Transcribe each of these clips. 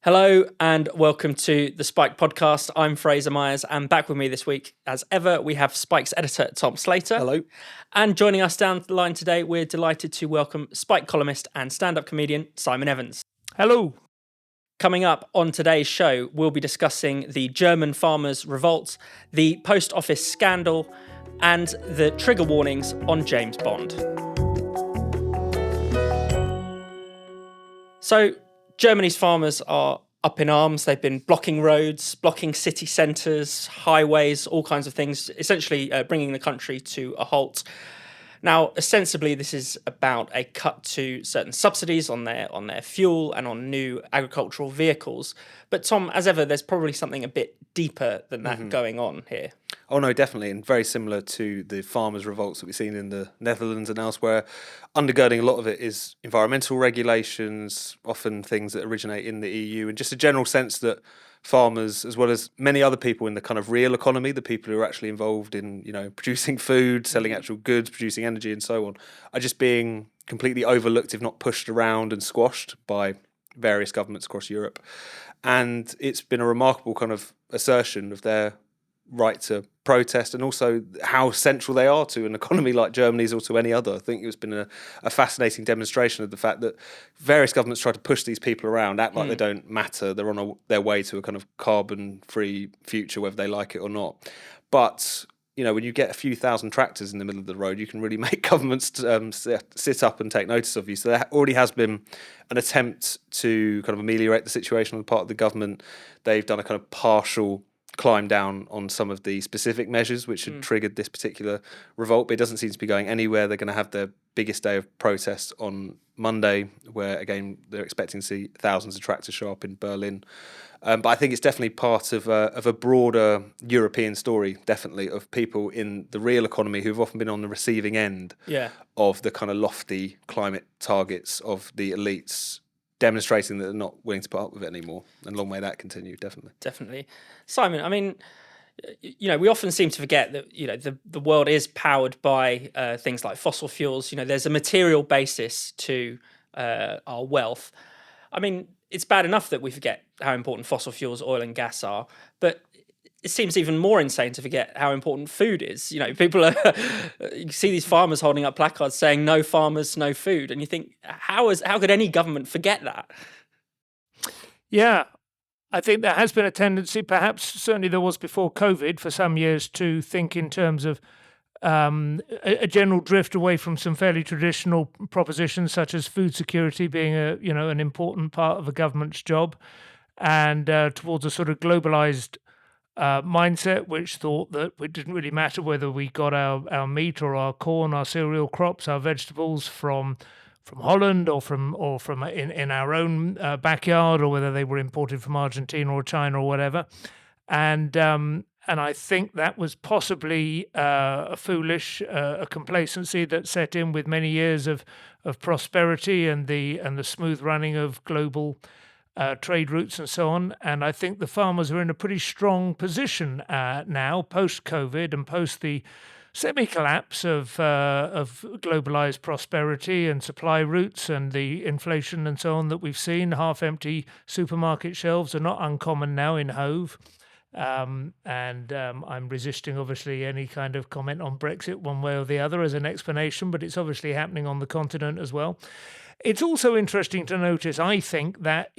Hello and welcome to the Spike podcast. I'm Fraser Myers, and back with me this week, as ever, we have Spike's editor, Tom Slater. Hello. And joining us down the line today, we're delighted to welcome Spike columnist and stand-up comedian, Simon Evans. Hello. Coming up on today's show, we'll be discussing the German farmers' revolt, the post office scandal, and the trigger warnings on James Bond. So, Germany's farmers are up in arms. They've been blocking roads, blocking city centres, highways, all kinds of things, essentially bringing the country to a halt. Now, ostensibly, this is about a cut to certain subsidies on their fuel and on new agricultural vehicles. But Tom, as ever, there's probably something a bit deeper than that going on here. Oh no, definitely, and very similar to the farmers' revolts that we've seen in the Netherlands and elsewhere. Undergirding a lot of it is environmental regulations, often things that originate in the EU, and just a general sense that farmers, as well as many other people in the kind of real economy, the people who are actually involved in, producing food, selling actual goods, producing energy and so on, are just being completely overlooked, if not pushed around and squashed by various governments across Europe. And it's been a remarkable kind of assertion of their right to protest, and also how central they are to an economy like Germany's or to any other. I think it's been a fascinating demonstration of the fact that various governments try to push these people around, act like they don't matter, they're on their way to a kind of carbon-free future, whether they like it or not. But when you get a few thousand tractors in the middle of the road, you can really make governments sit up and take notice of you. So there already has been an attempt to kind of ameliorate the situation on the part of the government. They've done a kind of partial climb down on some of the specific measures which had triggered this particular revolt, but it doesn't seem to be going anywhere. They're going to have their biggest day of protest on Monday, where again they're expecting to see thousands of tractors show up in Berlin. But I think it's definitely part of a broader European story, definitely, of people in the real economy who've often been on the receiving end of the kind of lofty climate targets of the elites, demonstrating that they're not willing to put up with it anymore. And long may that continue, definitely. Definitely. Simon, I mean, we often seem to forget that, the world is powered by things like fossil fuels. There's a material basis to our wealth. I mean, it's bad enough that we forget how important fossil fuels, oil and gas are, but it seems even more insane to forget how important food is. People you see these farmers holding up placards saying "No farmers, no food," and you think, how could any government forget that? Yeah, I think there has been a tendency, perhaps certainly there was before COVID for some years, to think in terms of a general drift away from some fairly traditional propositions, such as food security being an important part of a government's job, and towards a sort of globalized mindset, which thought that it didn't really matter whether we got our meat or our corn, our cereal crops, our vegetables from Holland or from in our own backyard, or whether they were imported from Argentina or China or whatever. And I think that was possibly a complacency that set in with many years of prosperity and the smooth running of global trade routes and so on. And I think the farmers are in a pretty strong position now, post-COVID and post the semi-collapse of globalized prosperity and supply routes and the inflation and so on that we've seen. Half-empty supermarket shelves are not uncommon now in Hove. I'm resisting, obviously, any kind of comment on Brexit one way or the other as an explanation, but it's obviously happening on the continent as well. It's also interesting to notice, I think, that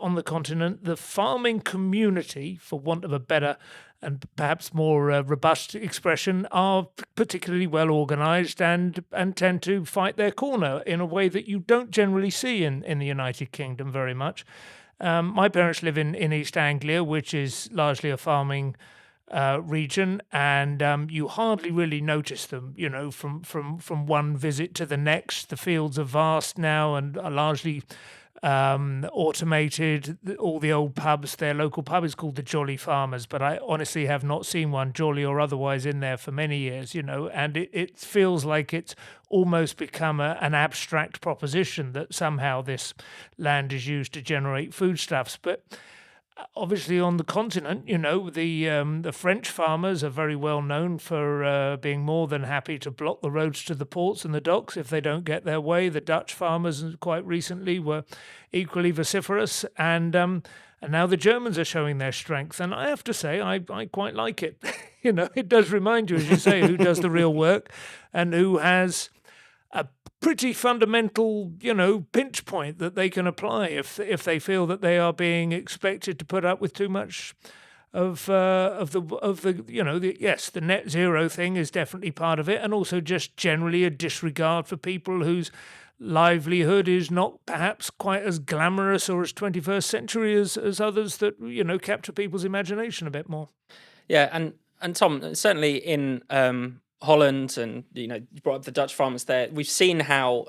on the continent, the farming community, for want of a better and perhaps more robust expression, are particularly well organised and tend to fight their corner in a way that you don't generally see in the United Kingdom very much. My parents live in East Anglia, which is largely a farming region, and you hardly really notice them, from one visit to the next. The fields are vast now and are largely automated. All the old pubs, their local pub is called the Jolly Farmers, but I honestly have not seen one, jolly or otherwise, in there for many years, and it feels like it's almost become an abstract proposition that somehow this land is used to generate foodstuffs. But obviously on the continent, the French farmers are very well known for being more than happy to block the roads to the ports and the docks if they don't get their way. The Dutch farmers quite recently were equally vociferous, and now the Germans are showing their strength. And I have to say, I quite like it. It does remind you, as you say, who does the real work and who has a pretty fundamental, pinch point that they can apply if they feel that they are being expected to put up with too much of the yes, the net zero thing is definitely part of it, and also just generally a disregard for people whose livelihood is not perhaps quite as glamorous or as 21st century as others that capture people's imagination a bit more. Yeah, and Tom, certainly in Holland, and you brought up the Dutch farmers there. We've seen how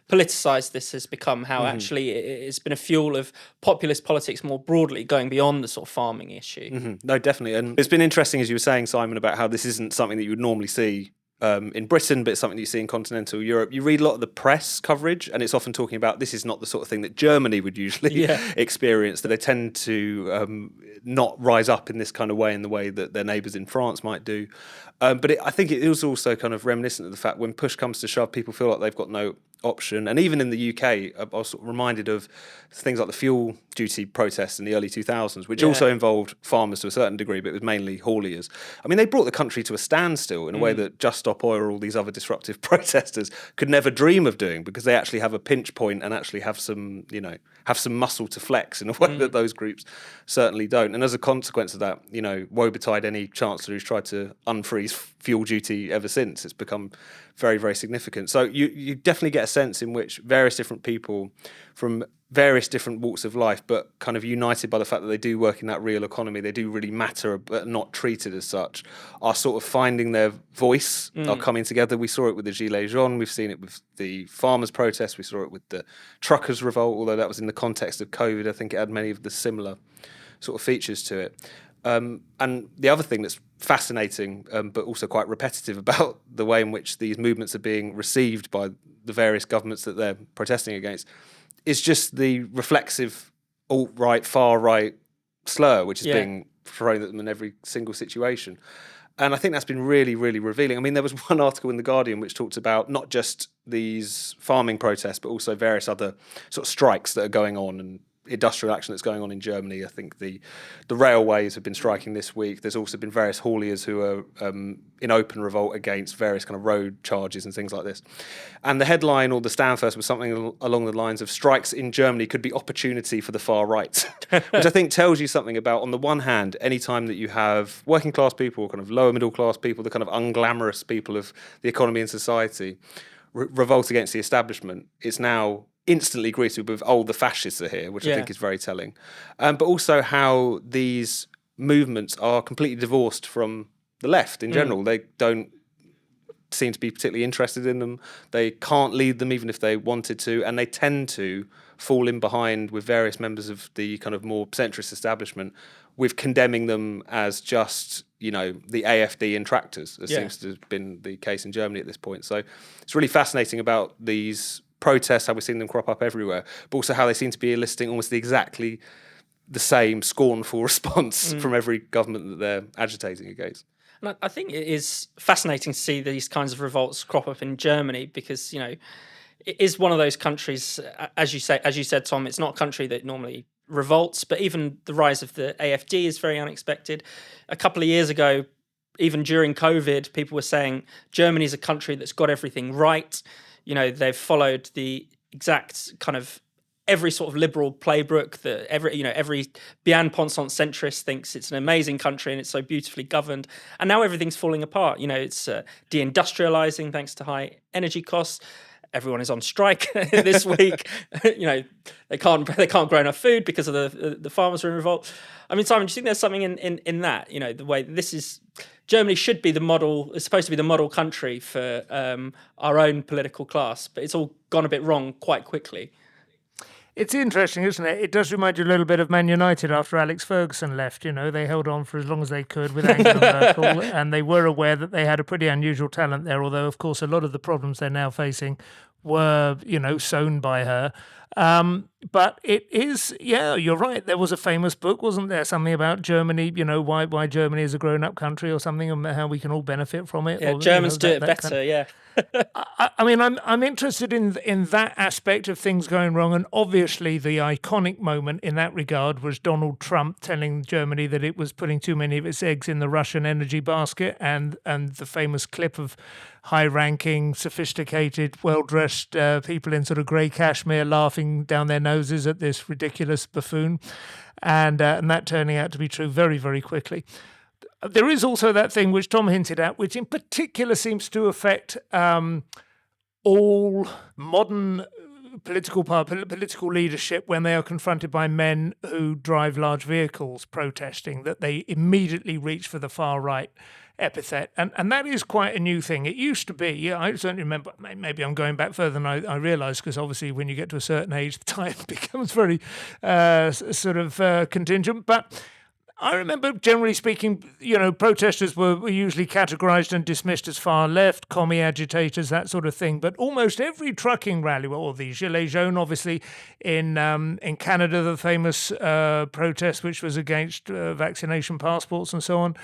politicized this has become. How actually it's been a fuel of populist politics more broadly, going beyond the sort of farming issue. No, definitely, and it's been interesting, as you were saying, Simon, about how this isn't something that you would normally see in Britain, but it's something that you see in continental Europe. You read a lot of the press coverage, and it's often talking about this is not the sort of thing that Germany would usually experience, that they tend to not rise up in this kind of way, in the way that their neighbours in France might do. But I think it is also kind of reminiscent of the fact when push comes to shove, people feel like they've got no option. And even in the UK, I was sort of reminded of things like the fuel duty protests in the early 2000s, which also involved farmers to a certain degree, but it was mainly hauliers. I mean, they brought the country to a standstill in a way that Just Stop Oil or all these other disruptive protesters could never dream of doing, because they actually have a pinch point and actually have some, have some muscle to flex in a way that those groups certainly don't. And as a consequence of that, woe betide any chancellor who's tried to unfreeze fuel duty ever since. It's become very, very significant. So you definitely get a sense in which various different people from various different walks of life, but kind of united by the fact that they do work in that real economy, they do really matter, but not treated as such, are sort of finding their voice, are coming together. We saw it with the Gilets Jaunes, we've seen it with the farmers' protests, we saw it with the truckers' revolt, although that was in the context of COVID. I think it had many of the similar sort of features to it. And the other thing that's fascinating, but also quite repetitive about the way in which these movements are being received by the various governments that they're protesting against, is just the reflexive alt-right, far-right slur, which is being thrown at them in every single situation. And I think that's been really, really revealing. I mean, there was one article in The Guardian which talked about not just these farming protests, but also various other sort of strikes that are going on and industrial action that's going on in Germany. I think the railways have been striking this week. There's also been various hauliers who are in open revolt against various kind of road charges and things like this. And the headline or the stand first was something along the lines of strikes in Germany could be opportunity for the far right, which I think tells you something about, on the one hand, any time that you have working class people, kind of lower middle class people, the kind of unglamorous people of the economy and society, revolt against the establishment, it's now instantly greeted with, the fascists are here, which I think is very telling. But also how these movements are completely divorced from the left in general. They don't seem to be particularly interested in them. They can't lead them even if they wanted to, and they tend to fall in behind with various members of the kind of more centrist establishment with condemning them as just, the AfD intractors, as seems to have been the case in Germany at this point. So it's really fascinating about these protests, how we're seeing them crop up everywhere, but also how they seem to be eliciting almost exactly the same scornful response from every government that they're agitating against. And I think it is fascinating to see these kinds of revolts crop up in Germany, because it is one of those countries, as you said, Tom. It's not a country that normally revolts, but even the rise of the AfD is very unexpected. A couple of years ago, even during COVID, people were saying Germany's a country that's got everything right. They've followed the exact kind of every sort of liberal playbook that every bien pensant centrist thinks it's an amazing country and it's so beautifully governed. And now everything's falling apart. It's deindustrializing thanks to high energy costs. Everyone is on strike this week. They can't grow enough food because of the farmers are in revolt. I mean, Simon, do you think there's something in that? The way this is. Germany should be the model, it's supposed to be the model country for our own political class, but it's all gone a bit wrong quite quickly. It's interesting, isn't it? It does remind you a little bit of Man United after Alex Ferguson left. They held on for as long as they could with Angela Merkel, and they were aware that they had a pretty unusual talent there, although, of course, a lot of the problems they're now facing were, sown by her. But it is, yeah, you're right. There was a famous book, wasn't there? Something about Germany, why Germany is a grown-up country or something, and how we can all benefit from it. Yeah, or, Germans do it that better. Yeah. I mean, I'm interested in that aspect of things going wrong, and obviously the iconic moment in that regard was Donald Trump telling Germany that it was putting too many of its eggs in the Russian energy basket, and the famous clip of high-ranking, sophisticated, well-dressed people in sort of grey cashmere laughing down their noses at this ridiculous buffoon, and that turning out to be true very, very quickly. There is also that thing which Tom hinted at, which in particular seems to affect all modern political leadership when they are confronted by men who drive large vehicles protesting, that they immediately reach for the far right epithet. And that is quite a new thing. It used to be, I certainly remember, maybe I'm going back further than I realise, because obviously when you get to a certain age, the time becomes very contingent. But I remember, generally speaking, protesters were usually categorised and dismissed as far left, commie agitators, that sort of thing. But almost every trucking rally, or the Gilets jaunes, obviously, in Canada, the famous protest which was against vaccination passports and so on,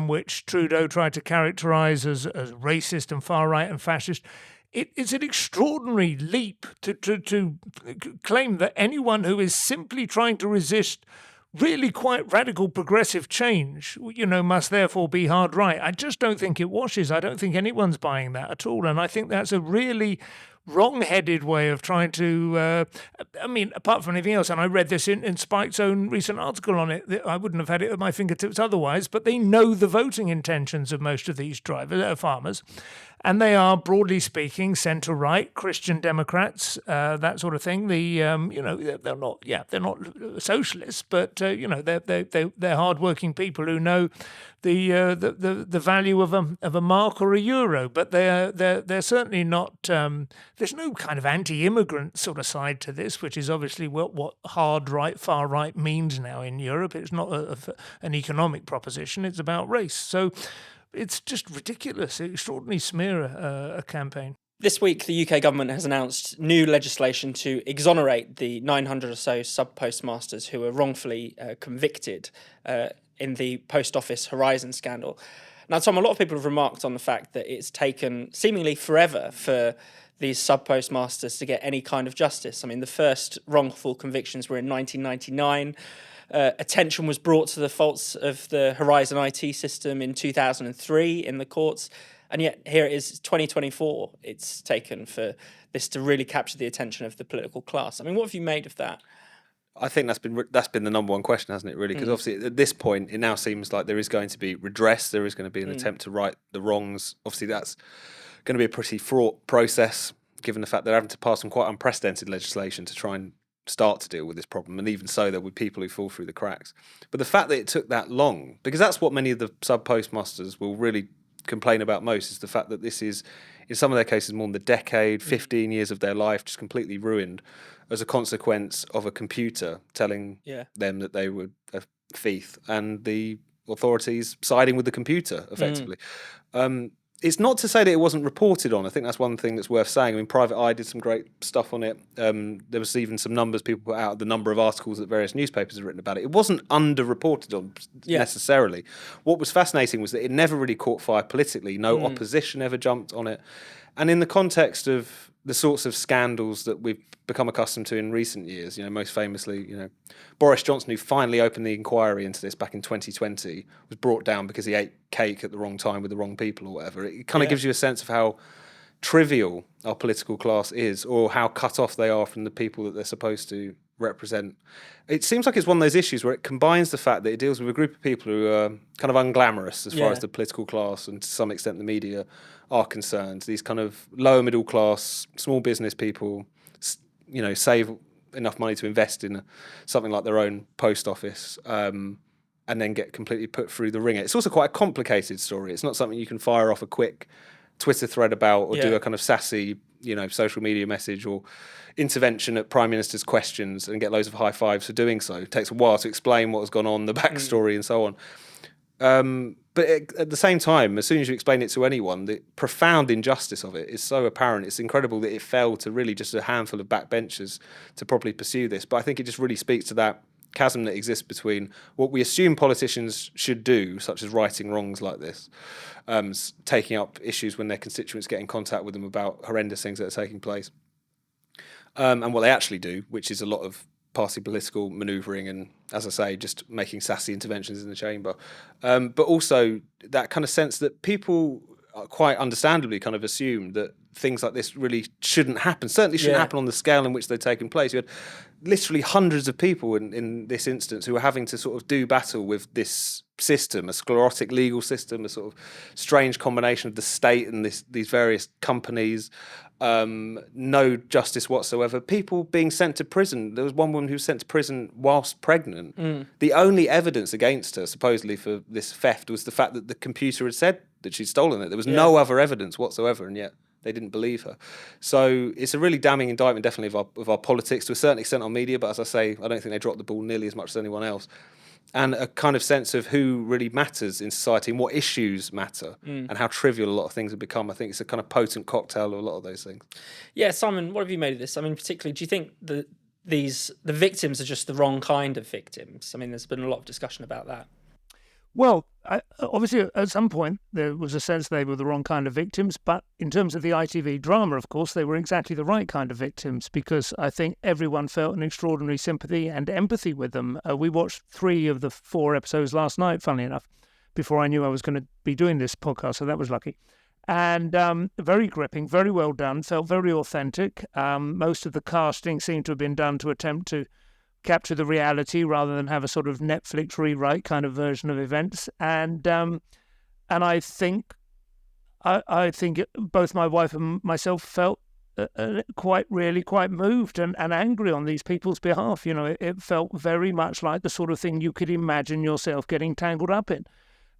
which Trudeau tried to characterise as racist and far right and fascist. It's an extraordinary leap to claim that anyone who is simply trying to resist really quite radical progressive change, must therefore be hard right. I just don't think it washes. I don't think anyone's buying that at all. And I think that's a really wrong-headed way of trying to, apart from anything else, and I read this in Spike's own recent article on it, I wouldn't have had it at my fingertips otherwise, but they know the voting intentions of most of these farmers. And they are, broadly speaking, centre-right, Christian Democrats, that sort of thing. They're not socialists, but they're hard-working people who know the value of a mark or a euro. But they're certainly not. There's no kind of anti-immigrant sort of side to this, which is obviously what hard right, far right means now in Europe. It's not an economic proposition; it's about race. So it's just ridiculous, extraordinary smear a campaign. This week, the UK government has announced new legislation to exonerate the 900 or so sub-postmasters who were wrongfully convicted in the Post Office Horizon scandal. Now, Tom, a lot of people have remarked on the fact that it's taken seemingly forever for these sub-postmasters to get any kind of justice. I mean, the first wrongful convictions were in 1999. Attention was brought to the faults of the Horizon IT system in 2003 in the courts, and yet here it is, 2024. It's taken for this to really capture the attention of the political class. I mean, what have you made of that? I think that's been the number one question, hasn't it, really? Because obviously at this point, it now seems like there is going to be redress, there is going to be an attempt to right the wrongs. Obviously, that's going to be a pretty fraught process, given the fact they're having to pass some quite unprecedented legislation to try and start to deal with this problem, and even so there will be people who fall through the cracks. But the fact that it took that long, because that's what many of the sub-postmasters will really complain about most, is the fact that this is, in some of their cases, more than a decade, 15 years of their life just completely ruined as a consequence of a computer telling them that they were a thief and the authorities siding with the computer, effectively. It's not to say that it wasn't reported on. I think that's one thing that's worth saying. I mean, Private Eye did some great stuff on it. There was even some numbers people put out, the number of articles that various newspapers have written about it. It wasn't under-reported on necessarily. What was fascinating was that it never really caught fire politically. No opposition ever jumped on it. And in the context of the sorts of scandals that we've become accustomed to in recent years, most famously, Boris Johnson, who finally opened the inquiry into this back in 2020, was brought down because he ate cake at the wrong time with the wrong people or whatever. It kind of gives you a sense of how trivial our political class is, or how cut off they are from the people that they're supposed to represent. It seems like it's one of those issues where it combines the fact that it deals with a group of people who are kind of unglamorous as far as the political class and to some extent the media are concerned. These kind of lower middle class, small business people, save enough money to invest in something like their own post office, and then get completely put through the ringer. It's also quite a complicated story. It's not something you can fire off a quick Twitter thread about, or do a kind of sassy, social media message or intervention at Prime Minister's questions and get loads of high fives for doing so. It takes a while to explain what has gone on, the backstory and so on. But at the same time, as soon as you explain it to anyone, the profound injustice of it is so apparent. It's incredible that it fell to really just a handful of backbenchers to properly pursue this. But I think it just really speaks to that chasm that exists between what we assume politicians should do, such as righting wrongs like this, taking up issues when their constituents get in contact with them about horrendous things that are taking place, and what they actually do, which is a lot of party political manoeuvring and, as I say, just making sassy interventions in the chamber. But also that kind of sense that people quite understandably kind of assume that things like this really shouldn't happen, certainly shouldn't happen on the scale in which they've taken place. You had literally hundreds of people in this instance who were having to sort of do battle with this system, a sclerotic legal system, a sort of strange combination of the state and these various companies, no justice whatsoever, people being sent to prison. There was one woman who was sent to prison whilst pregnant. The only evidence against her, supposedly, for this theft was the fact that the computer had said that she'd stolen it. There was no other evidence whatsoever, and yet they didn't believe her. So it's a really damning indictment, definitely, of our politics, to a certain extent on media, but as I say, I don't think they dropped the ball nearly as much as anyone else. And a kind of sense of who really matters in society and what issues matter and how trivial a lot of things have become. I think it's a kind of potent cocktail of a lot of those things. Yeah, Simon, what have you made of this? I mean, particularly, do you think that the victims are just the wrong kind of victims? I mean, there's been a lot of discussion about that. Well, obviously, at some point, there was a sense they were the wrong kind of victims. But in terms of the ITV drama, of course, they were exactly the right kind of victims, because I think everyone felt an extraordinary sympathy and empathy with them. We watched 3 of the 4 episodes last night, funnily enough, before I knew I was going to be doing this podcast, so that was lucky. And very gripping, very well done, felt very authentic. Most of the casting seemed to have been done to attempt to capture the reality rather than have a sort of Netflix rewrite kind of version of events. And I think both my wife and myself felt quite moved and angry on these people's behalf. You know, it felt very much like the sort of thing you could imagine yourself getting tangled up in.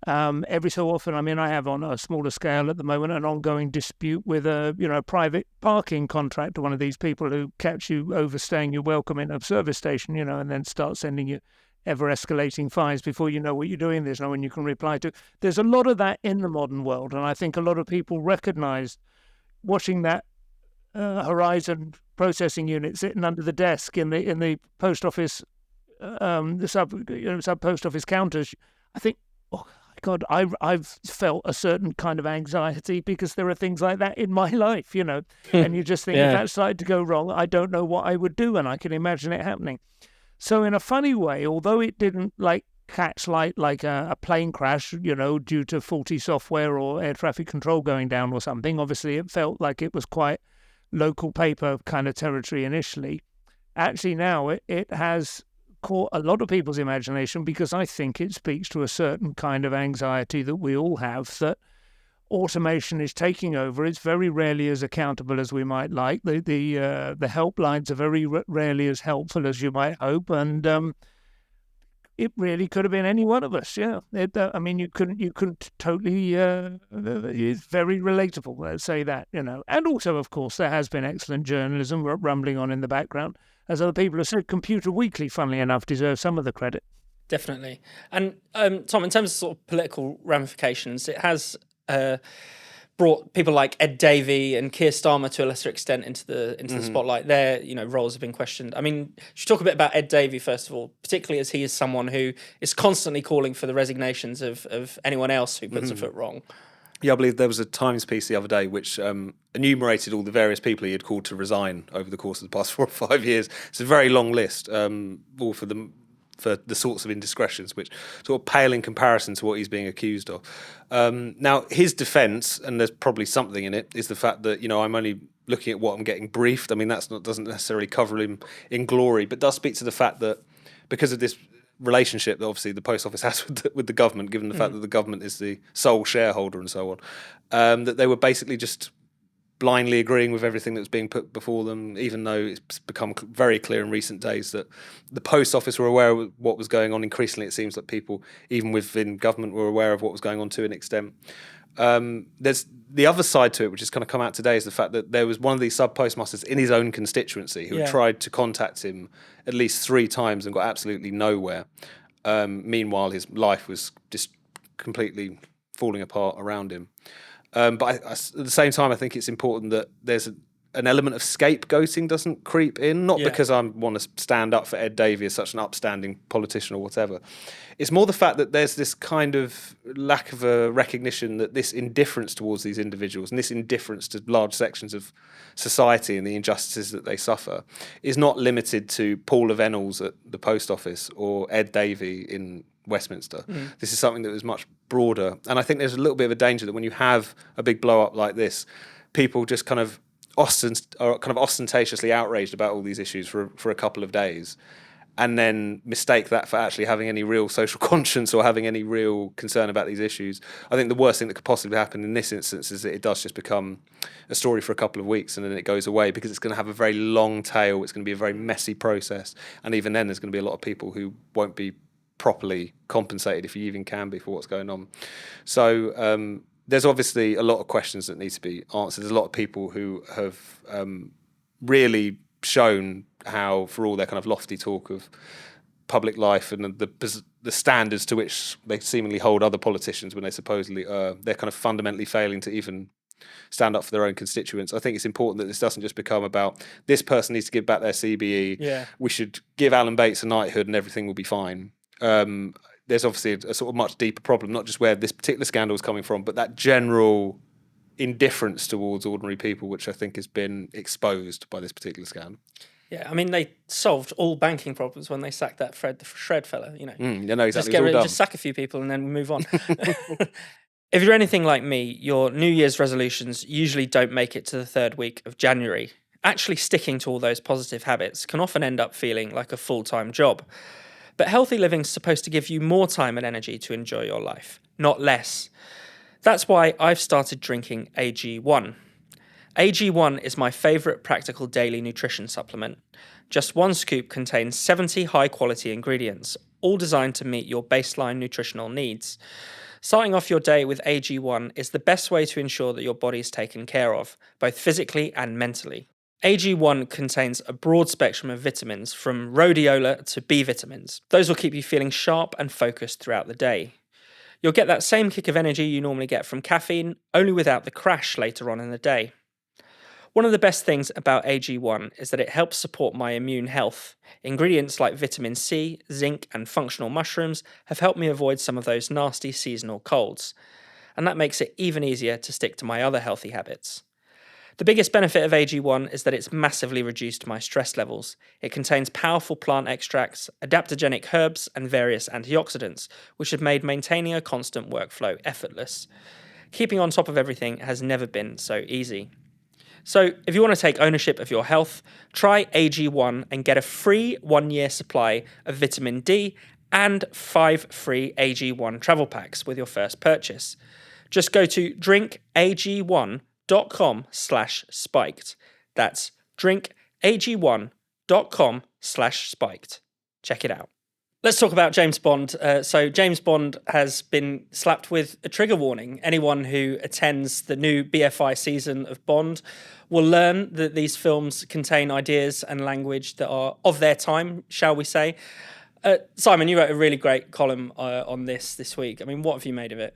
Every so often, I mean, I have on a smaller scale at the moment an ongoing dispute with a private parking contractor, one of these people who catch you overstaying your welcome in a service station, and then start sending you ever-escalating fines before you know what you're doing. There's no one you can reply to. There's a lot of that in the modern world, and I think a lot of people recognise, watching that Horizon processing unit sitting under the desk in the post office, the sub post office counters. I think, oh God, I've felt a certain kind of anxiety because there are things like that in my life, and you just think if that started to go wrong, I don't know what I would do, and I can imagine it happening. So in a funny way, although it didn't catch light like a plane crash, due to faulty software or air traffic control going down or something, obviously it felt like it was quite local paper kind of territory initially. Actually now it has caught a lot of people's imagination, because I think it speaks to a certain kind of anxiety that we all have, that automation is taking over. It's very rarely as accountable as we might like. The helplines are very rarely as helpful as you might hope, and it really could have been any one of us. Yeah, I mean, you couldn't totally. It's very relatable. Let's say that, and also, of course, there has been excellent journalism rumbling on in the background. As other people have said, Computer Weekly, funnily enough, deserves some of the credit. Definitely. And Tom, in terms of sort of political ramifications, it has brought people like Ed Davey and Keir Starmer to a lesser extent into the spotlight. Their roles have been questioned. I mean, should we talk a bit about Ed Davey first of all, particularly as he is someone who is constantly calling for the resignations of anyone else who puts a foot wrong. Yeah, I believe there was a Times piece the other day which enumerated all the various people he had called to resign over the course of the past 4 or 5 years. It's a very long list, all for the sorts of indiscretions which sort of pale in comparison to what he's being accused of. Now, his defence, and there's probably something in it, is the fact that I'm only looking at what I'm getting briefed. I mean, doesn't necessarily cover him in glory, but does speak to the fact that because of this relationship that obviously the post office has with the government, given the fact that the government is the sole shareholder and so on, that they were basically just blindly agreeing with everything that was being put before them, even though it's become very clear in recent days that the post office were aware of what was going on. Increasingly, it seems that people, even within government, were aware of what was going on to an extent. There's the other side to it, which has kind of come out today, is the fact that there was one of these sub-postmasters in his own constituency who had tried to contact him at least 3 times and got absolutely nowhere. Meanwhile, his life was just completely falling apart around him. But at the same time, I think it's important that there's an element of scapegoating doesn't creep in, not because I want to stand up for Ed Davey as such an upstanding politician or whatever. It's more the fact that there's this kind of lack of a recognition that this indifference towards these individuals and this indifference to large sections of society and the injustices that they suffer is not limited to Paul Venells at the post office or Ed Davey in Westminster. This is something that is much broader. And I think there's a little bit of a danger that when you have a big blow up like this, people just kind of are ostentatiously outraged about all these issues for a couple of days, and then mistake that for actually having any real social conscience or having any real concern about these issues. I think the worst thing that could possibly happen in this instance is that it does just become a story for a couple of weeks and then it goes away, because it's going to have a very long tail. It's going to be a very messy process, and even then there's going to be a lot of people who won't be properly compensated, if you even can be, for what's going on. So there's obviously a lot of questions that need to be answered. There's a lot of people who have really shown how, for all their kind of lofty talk of public life and the standards to which they seemingly hold other politicians when they supposedly they're kind of fundamentally failing to even stand up for their own constituents. I think it's important that this doesn't just become about this person needs to give back their CBE. We should give Alan Bates a knighthood and everything will be fine. There's obviously a sort of much deeper problem, not just where this particular scandal is coming from, but that general indifference towards ordinary people, which I think has been exposed by this particular scandal. Yeah, I mean, they solved all banking problems when they sacked that Fred the Shred fella, you know. Exactly. Just sack a few people and then move on. If you're anything like me, your New Year's resolutions usually don't make it to the third week of January. Actually sticking to all those positive habits can often end up feeling like a full-time job. But healthy living's supposed to give you more time and energy to enjoy your life, not less. That's why I've started drinking AG1. AG1 is my favourite practical daily nutrition supplement. Just one scoop contains 70 high-quality ingredients, all designed to meet your baseline nutritional needs. Starting off your day with AG1 is the best way to ensure that your body's taken care of, both physically and mentally. AG1 contains a broad spectrum of vitamins, from rhodiola to B vitamins. Those will keep you feeling sharp and focused throughout the day. You'll get that same kick of energy you normally get from caffeine, only without the crash later on in the day. One of the best things about AG1 is that it helps support my immune health. Ingredients like vitamin C, zinc, and functional mushrooms have helped me avoid some of those nasty seasonal colds. And that makes it even easier to stick to my other healthy habits. The biggest benefit of AG1 is that it's massively reduced my stress levels. It contains powerful plant extracts, adaptogenic herbs, and various antioxidants, which have made maintaining a constant workflow effortless. Keeping on top of everything has never been so easy. So, if you want to take ownership of your health, try AG1 and get a free 1-year supply of vitamin D and 5 free AG1 travel packs with your first purchase. Just go to drinkag1.com/spiked. That's drinkag1.com/spiked. Check it out. Let's talk about James Bond. So James Bond has been slapped with a trigger warning. Anyone who attends the new BFI season of Bond will learn that these films contain ideas and language that are of their time, shall we say. Simon, you wrote a really great column on this week. I mean, what have you made of it?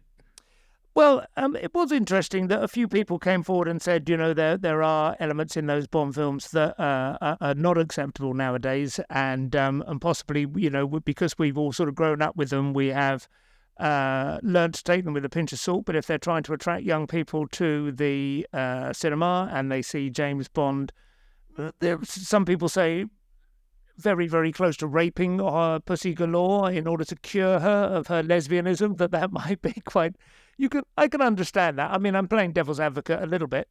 Well, it was interesting that a few people came forward and said, you know, there are elements in those Bond films that are not acceptable nowadays, and possibly, you know, because we've all sort of grown up with them, we have learned to take them with a pinch of salt. But if they're trying to attract young people to the cinema and they see James Bond, some people say very, very close to raping Pussy Galore in order to cure her of her lesbianism, that might be quite... I can understand that. I mean, I'm playing devil's advocate a little bit.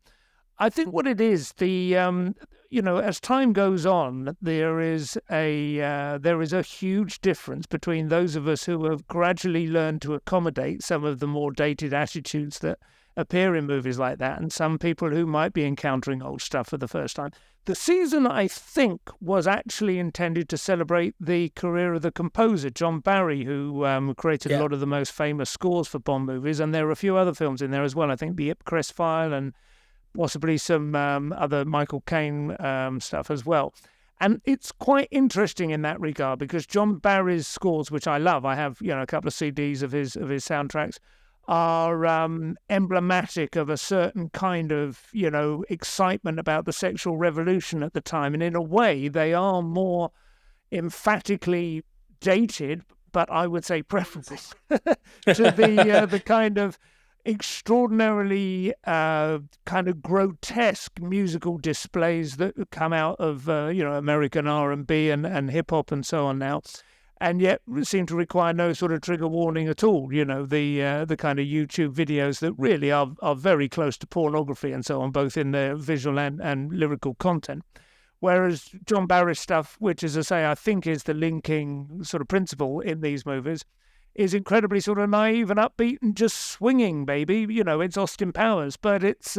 I think what it is, as time goes on, there is a huge difference between those of us who have gradually learned to accommodate some of the more dated attitudes that appear in movies like that, and some people who might be encountering old stuff for the first time. The season, I think, was actually intended to celebrate the career of the composer, John Barry, who created a lot of the most famous scores for Bond movies, and there are a few other films in there as well. I think The Ipcress File and possibly some other Michael Caine stuff as well. And it's quite interesting in that regard because John Barry's scores, which I love, I have a couple of CDs of his soundtracks, are emblematic of a certain kind of excitement about the sexual revolution at the time, and in a way they are more emphatically dated, but I would say preferable to the kind of extraordinarily kind of grotesque musical displays that come out of American R&B and hip hop and so on now, and yet seem to require no sort of trigger warning at all. The kind of YouTube videos that really are very close to pornography and so on, both in their visual and lyrical content. Whereas John Barry's stuff, which, as I say, I think is the linking sort of principle in these movies, is incredibly sort of naive and upbeat and just swinging, baby. It's Austin Powers, but it's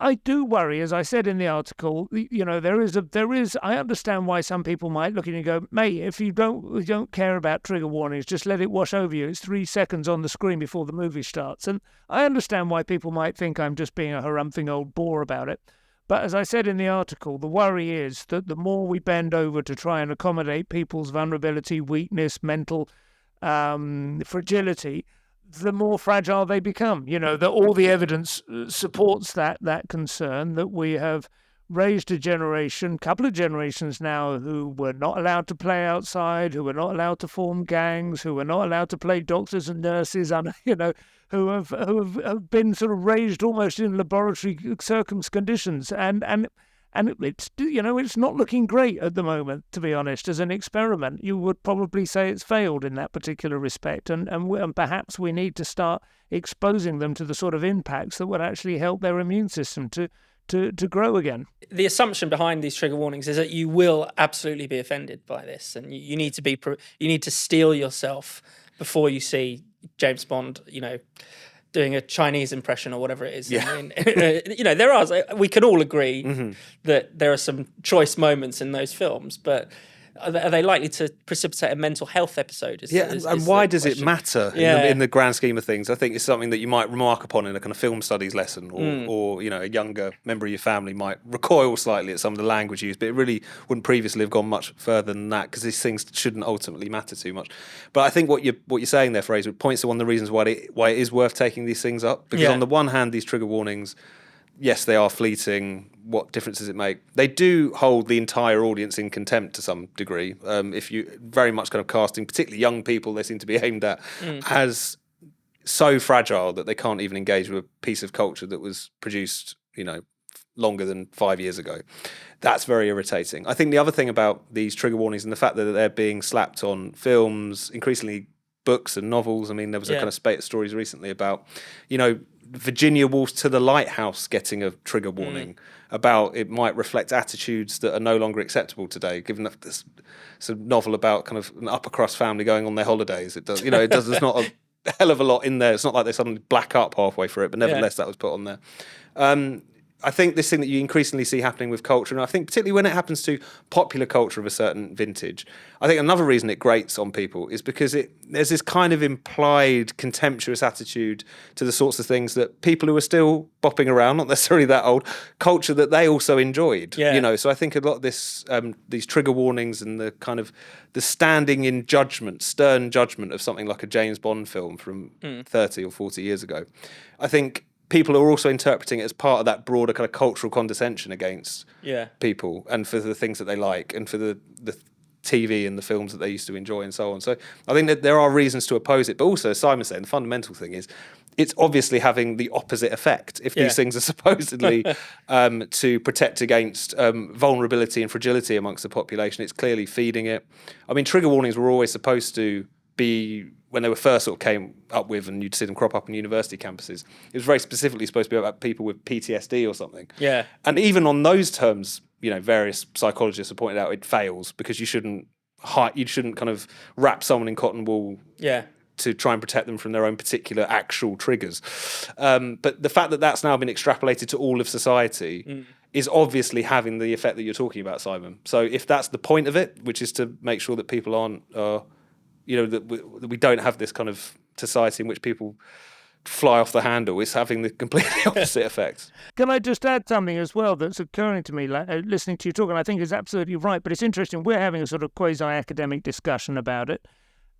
I do worry, as I said in the article. There is. I understand why some people might look at you and go, mate, if you don't care about trigger warnings, just let it wash over you. It's 3 seconds on the screen before the movie starts, and I understand why people might think I'm just being a harumphing old bore about it. But as I said in the article, the worry is that the more we bend over to try and accommodate people's vulnerability, weakness, mental fragility, the more fragile they become. That all the evidence supports that concern, that we have raised a couple of generations now, who were not allowed to play outside, who were not allowed to form gangs, who were not allowed to play doctors and nurses, who have been sort of raised almost in laboratory conditions, and it's not looking great at the moment, to be honest. As an experiment, you would probably say it's failed in that particular respect, and perhaps we need to start exposing them to the sort of impacts that would actually help their immune system to grow again. The assumption behind these trigger warnings is that you will absolutely be offended by this, and you need to steel yourself before you see James Bond, doing a Chinese impression or whatever it is. Yeah. I mean, we can all agree that there are some choice moments in those films, but are they likely to precipitate a mental health episode? And why does it matter in the grand scheme of things? I think it's something that you might remark upon in a kind of film studies lesson, or a younger member of your family might recoil slightly at some of the language used, but it really wouldn't previously have gone much further than that, because these things shouldn't ultimately matter too much. But I think what you're saying there, Fraser, points to one of the reasons why it is worth taking these things up, because on the one hand, these trigger warnings, yes, they are fleeting. What difference does it make? They do hold the entire audience in contempt to some degree. If you very much kind of casting, particularly young people, they seem to be aimed at as so fragile that they can't even engage with a piece of culture that was produced, longer than 5 years ago. That's very irritating. I think the other thing about these trigger warnings and the fact that they're being slapped on films, increasingly books and novels. I mean, there was a kind of spate of stories recently about, Virginia Woolf's To the Lighthouse getting a trigger warning about it might reflect attitudes that are no longer acceptable today, given that it's a novel about kind of an upper crust family going on their holidays. It does, there's not a hell of a lot in there. It's not like they suddenly black up halfway through it, but nevertheless that was put on there. I think this thing that you increasingly see happening with culture, and I think particularly when it happens to popular culture of a certain vintage, I think another reason it grates on people is because there's this kind of implied contemptuous attitude to the sorts of things that people who are still bopping around, not necessarily that old, culture that they also enjoyed. So I think a lot of this, these trigger warnings and the kind of the standing in judgment, stern judgment of something like a James Bond film from 30 or 40 years ago, I think people are also interpreting it as part of that broader kind of cultural condescension against people and for the things that they like and for the TV and the films that they used to enjoy and so on. So I think that there are reasons to oppose it, but also, as Simon said, the fundamental thing is it's obviously having the opposite effect. If these things are supposedly to protect against vulnerability and fragility amongst the population, it's clearly feeding it. I mean, trigger warnings were always supposed to be, when they were first sort of came up with, and you'd see them crop up on university campuses, it was very specifically supposed to be about people with PTSD or something. Yeah. And even on those terms, various psychologists have pointed out it fails, because you shouldn't kind of wrap someone in cotton wool to try and protect them from their own particular actual triggers. But the fact that that's now been extrapolated to all of society is obviously having the effect that you're talking about, Simon. So if that's the point of it, which is to make sure that people aren't... that we don't have this kind of society in which people fly off the handle. It's having the completely opposite effect. Can I just add something as well that's occurring to me, listening to you talk, and I think is absolutely right, but it's interesting. We're having a sort of quasi-academic discussion about it,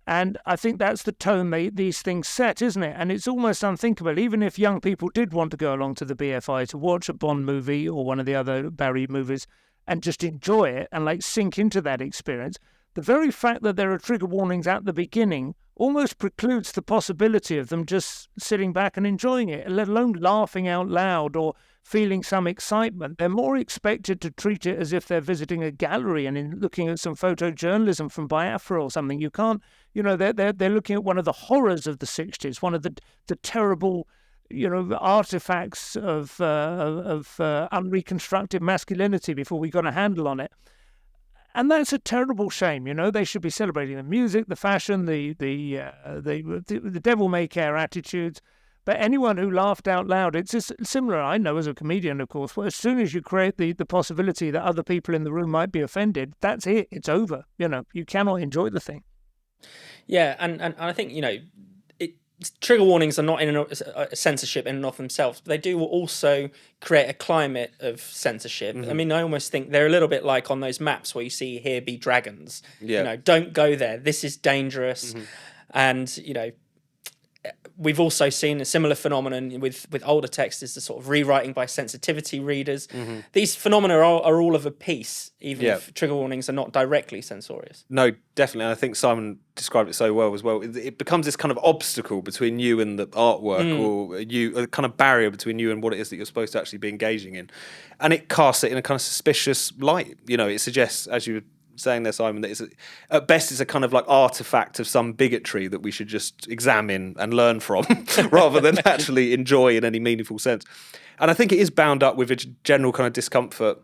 and I think that's the tone these things set, isn't it? And it's almost unthinkable, even if young people did want to go along to the BFI to watch a Bond movie or one of the other Barry movies and just enjoy it and like sink into that experience, the very fact that there are trigger warnings at the beginning almost precludes the possibility of them just sitting back and enjoying it, let alone laughing out loud or feeling some excitement. They're more expected to treat it as if they're visiting a gallery and looking at some photojournalism from Biafra or something. You can't, they're looking at one of the horrors of the 60s, one of the terrible, artifacts of unreconstructed masculinity before we got a handle on it. And that's a terrible shame. They should be celebrating the music, the fashion, the devil may care attitudes. But anyone who laughed out loud, it's just similar. I know as a comedian, of course, as soon as you create the possibility that other people in the room might be offended, that's it. It's over. You cannot enjoy the thing. Yeah, and I think, trigger warnings are not in a censorship in and of themselves, but they do also create a climate of censorship. I mean, I almost think they're a little bit like on those maps where you see "Here be dragons." Yeah. Don't go there. This is dangerous. And we've also seen a similar phenomenon with older text, is the sort of rewriting by sensitivity readers. These phenomena are all of a piece, even if trigger warnings are not directly censorious. No, definitely. And I think Simon described it so well as well. It becomes this kind of obstacle between you and the artwork, or a kind of barrier between you and what it is that you're supposed to actually be engaging in. And it casts it in a kind of suspicious light. It suggests, as you were saying there, Simon, that at best it's a kind of like artifact of some bigotry that we should just examine and learn from rather than actually enjoy in any meaningful sense. And I think it is bound up with a general kind of discomfort,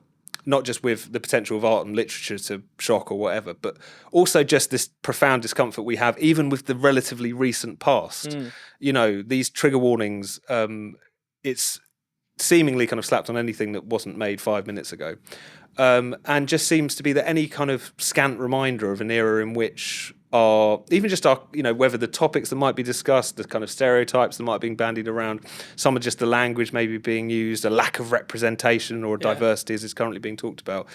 not just with the potential of art and literature to shock or whatever, but also just this profound discomfort we have even with the relatively recent past. These trigger warnings, it's seemingly kind of slapped on anything that wasn't made 5 minutes ago. And just seems to be that any kind of scant reminder of an era in which whether the topics that might be discussed, the kind of stereotypes that might be being bandied around, some of just the language maybe being used, a lack of representation or diversity as is currently being talked about,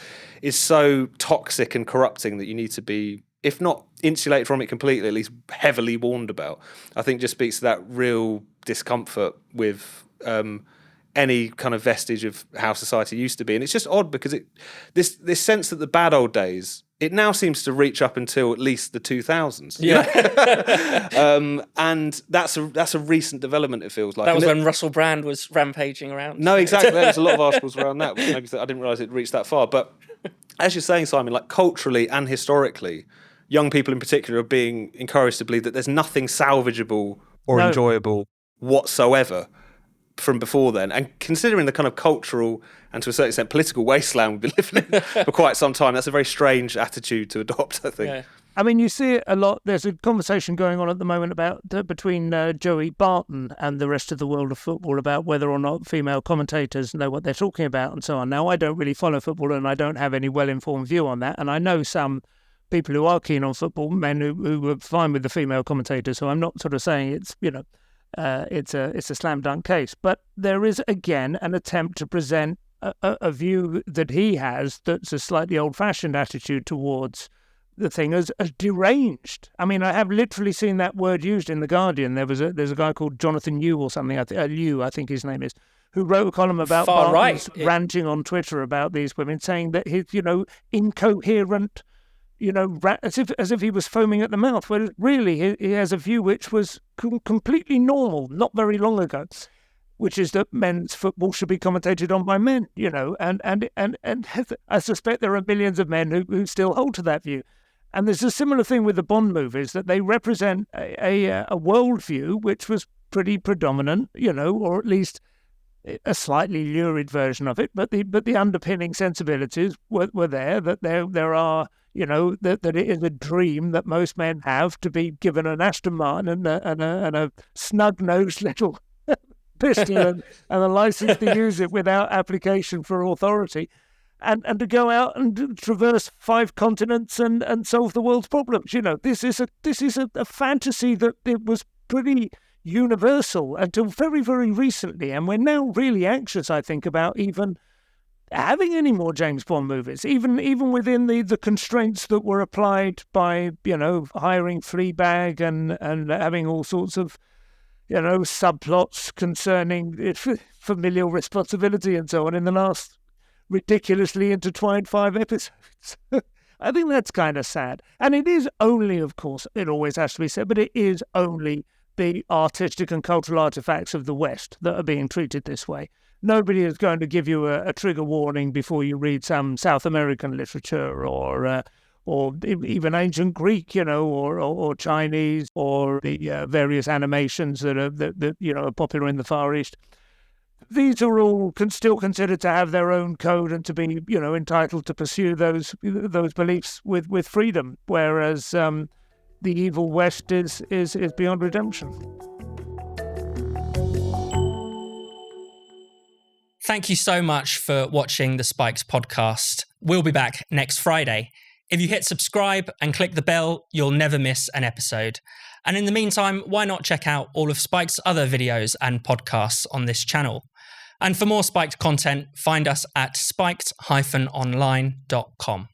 is so toxic and corrupting that you need to be, if not insulated from it completely, at least heavily warned about. I think just speaks to that real discomfort with any kind of vestige of how society used to be. And it's just odd because this sense that the bad old days, it now seems to reach up until at least the 2000s. And that's a recent development, it feels like. That was when Russell Brand was rampaging around. No, exactly. There's a lot of articles around that. Maybe I didn't realise it reached that far. But as you're saying, Simon, like culturally and historically, young people in particular are being encouraged to believe that there's nothing salvageable or enjoyable whatsoever from before then. And considering the kind of cultural and to a certain extent political wasteland we've been living in for quite some time, that's a very strange attitude to adopt, I think. Yeah. I mean, you see it a lot. There's a conversation going on at the moment between Joey Barton and the rest of the world of football about whether or not female commentators know what they're talking about and so on. Now, I don't really follow football and I don't have any well-informed view on that. And I know some people who are keen on football, men who are fine with the female commentators. So I'm not sort of saying it's, it's a slam dunk case. But there is, again, an attempt to present a view that he has that's a slightly old-fashioned attitude towards the thing as deranged. I mean, I have literally seen that word used in The Guardian. There's a guy called Jonathan Yu or something, I think his name is, who wrote a column about Barton's ranting on Twitter about these women, saying that his, incoherent, as if he was foaming at the mouth, whereas really he has a view which was completely normal not very long ago, which is that men's football should be commentated on by men, and I suspect there are millions of men who still hold to that view. And there's a similar thing with the Bond movies, that they represent a worldview which was pretty predominant, or at least a slightly lurid version of it. But the underpinning sensibilities were there, that there are, that it is a dream that most men have to be given an Aston Martin and a snug-nosed little pistol and a license to use it without application for authority. And to go out and traverse 5 continents and solve the world's problems. This is a fantasy that it was pretty, universal until very, very recently. And we're now really anxious, I think, about even having any more James Bond movies, even within the constraints that were applied by, hiring Fleabag and having all sorts of, subplots concerning familial responsibility and so on in the last ridiculously intertwined 5 episodes. I think that's kind of sad. And it is only, of course, it always has to be said, but it is only the artistic and cultural artifacts of the West that are being treated this way. Nobody is going to give you a trigger warning before you read some South American literature or even ancient Greek, or Chinese, or the various animations that are popular in the Far East. These are all still considered to have their own code and to be, entitled to pursue those beliefs with freedom, whereas the evil West is beyond redemption. Thank you so much for watching the Spiked podcast. We'll be back next Friday. If you hit subscribe and click the bell, you'll never miss an episode. And in the meantime, why not check out all of Spike's other videos and podcasts on this channel? And for more Spiked content, find us at spiked-online.com.